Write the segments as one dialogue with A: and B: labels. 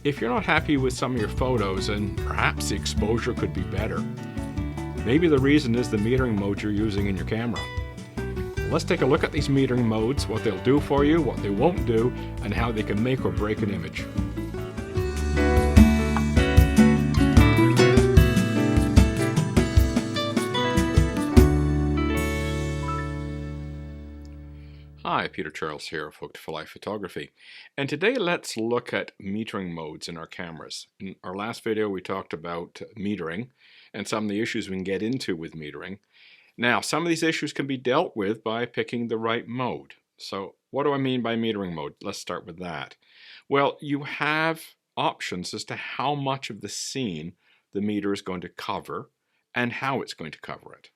A: If you're not happy with some of your photos and perhaps the exposure could be better, maybe the reason is the metering mode you're using in your camera. Let's take a look at these metering modes, what they'll do for you, what they won't do, and how they can make or break an image. Hi, Peter Charles here of Hooked for Life Photography, and today let's look at metering modes in our cameras. In our last video we talked about metering and some of the issues we can get into with metering. Now, some of these issues can be dealt with by picking the right mode. So what do I mean by metering mode? Let's start with that. Well, you have options as to how much of the scene the meter is going to cover and how it's going to cover it.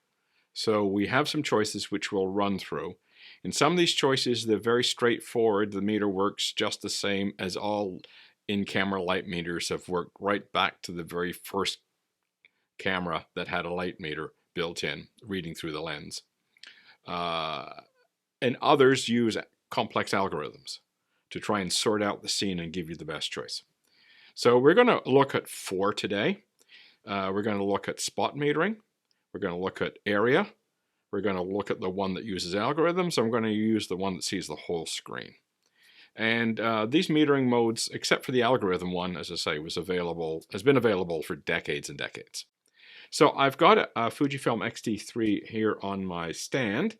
A: So we have some choices which we'll run through. In some of these choices, they're very straightforward. The meter works just the same as all in-camera light meters have worked right back to the very first camera that had a light meter built in, reading through the lens. And others use complex algorithms to try and sort out the scene and give you the best choice. So we're going to look at 4 today. We're going to look at spot metering. We're going to look at area. We're going to look at the one that uses algorithms. I'm going to use the one that sees the whole screen. And these metering modes, except for the algorithm one, as I say, has been available for decades and decades. So I've got a Fujifilm X-T3 here on my stand.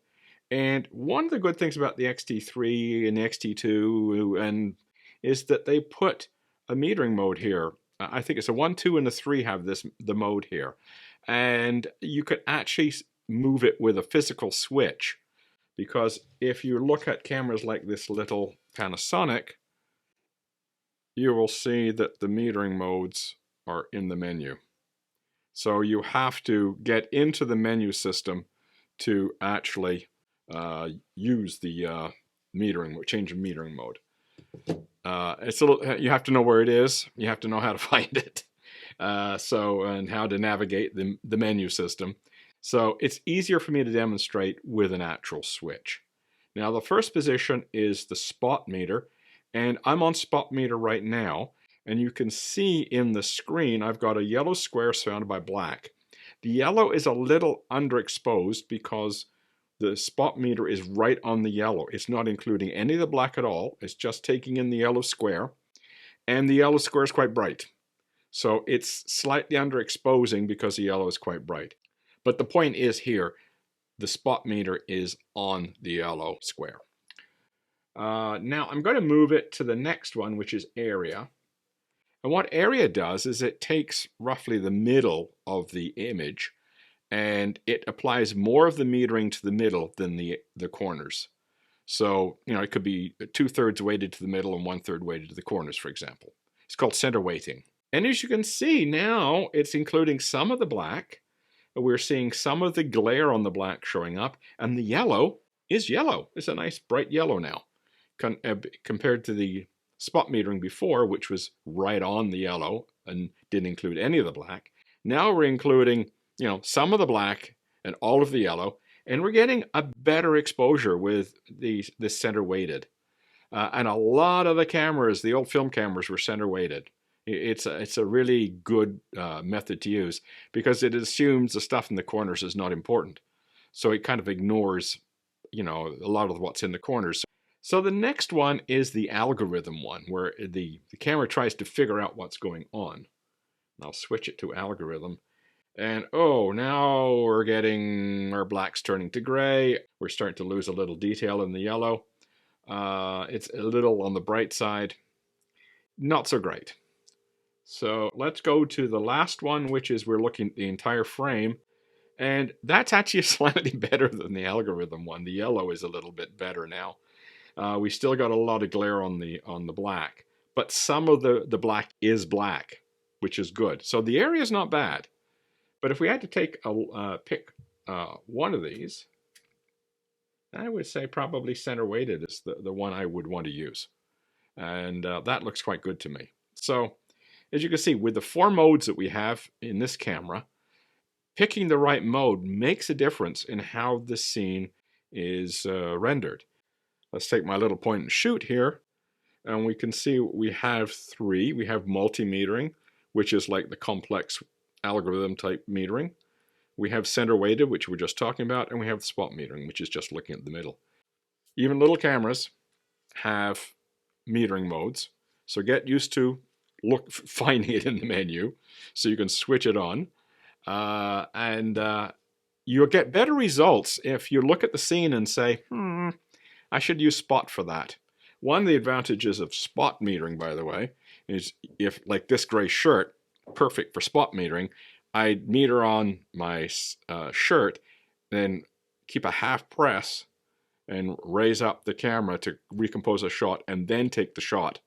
A: And one of the good things about the X-T3 and the X-T2 is that they put a metering mode here. I think it's a 1, 2, and a 3 have the mode here. And you could actually move it with a physical switch, because if you look at cameras like this little Panasonic, you will see that the metering modes are in the menu. So you have to get into the menu system to actually use the change of metering mode. You have to know where it is. You have to know how to find it. And how to navigate the menu system. So it's easier for me to demonstrate with an actual switch. Now the first position is the spot meter, and I'm on spot meter right now, and you can see in the screen I've got a yellow square surrounded by black. The yellow is a little underexposed because the spot meter is right on the yellow. It's not including any of the black at all. It's just taking in the yellow square, and the yellow square is quite bright. So it's slightly underexposing because the yellow is quite bright. But the point is here, the spot meter is on the yellow square. Now I'm going to move it to the next one, which is area. And what area does is it takes roughly the middle of the image and it applies more of the metering to the middle than the corners. So, it could be 2/3 weighted to the middle and 1/3 weighted to the corners, for example. It's called center weighting. And as you can see now, it's including some of the black. We're seeing some of the glare on the black showing up, and the yellow is yellow. It's a nice bright yellow now, compared to the spot metering before, which was right on the yellow and didn't include any of the black. Now we're including, some of the black and all of the yellow, and we're getting a better exposure with this center weighted. And a lot of the cameras, the old film cameras, were center weighted. It's a really good method to use because it assumes the stuff in the corners is not important. So it kind of ignores, a lot of what's in the corners. So the next one is the algorithm one, where the camera tries to figure out what's going on. And I'll switch it to algorithm. And now we're getting our blacks turning to gray. We're starting to lose a little detail in the yellow. It's a little on the bright side. Not so great. So let's go to the last one, which is we're looking at the entire frame. And that's actually slightly better than the algorithm one. The yellow is a little bit better now. We still got a lot of glare on the black, but some of the black is black, which is good. So the area is not bad. But if we had to pick one of these, I would say probably center weighted is the one I would want to use. And that looks quite good to me. So as you can see, with the 4 modes that we have in this camera, picking the right mode makes a difference in how the scene is rendered. Let's take my little point and shoot here. and we can see we have three. We have multimetering, which is like the complex algorithm type metering. We have center weighted, which we're just talking about, and we have spot metering, which is just looking at the middle. Even little cameras have metering modes, so get used to finding it in the menu so you can switch it on. And you'll get better results if you look at the scene and say, I should use spot for that. One of the advantages of spot metering, by the way, is if, like this gray shirt, perfect for spot metering, I'd meter on my shirt, then keep a half press and raise up the camera to recompose a shot, and then take the shot.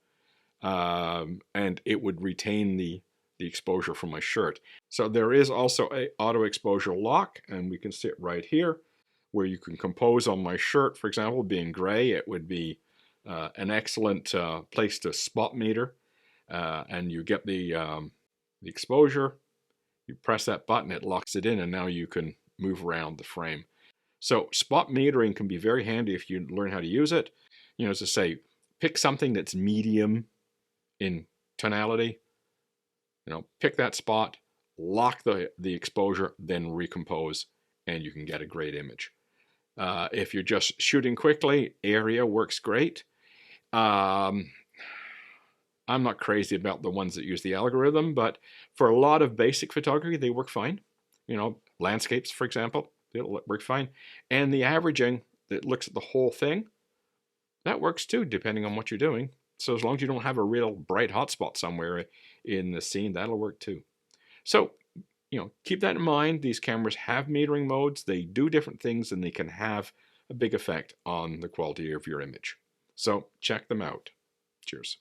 A: And it would retain the exposure from my shirt. So there is also a auto exposure lock, and we can see it right here, where you can compose on my shirt, for example, being gray. It would be an excellent place to spot meter, and you get the exposure. You press that button, it locks it in, and now you can move around the frame. So spot metering can be very handy if you learn how to use it. You know, as I say, pick something that's medium in tonality. You know, pick that spot, lock the exposure, then recompose, and you can get a great image. If you're just shooting quickly, area works great. I'm not crazy about the ones that use the algorithm, but for a lot of basic photography, they work fine. You know, landscapes, for example, it'll work fine. And the averaging that looks at the whole thing, that works too, depending on what you're doing. So as long as you don't have a real bright hotspot somewhere in the scene, that'll work too. So, you know, keep that in mind. These cameras have metering modes. They do different things, and they can have a big effect on the quality of your image. So check them out. Cheers.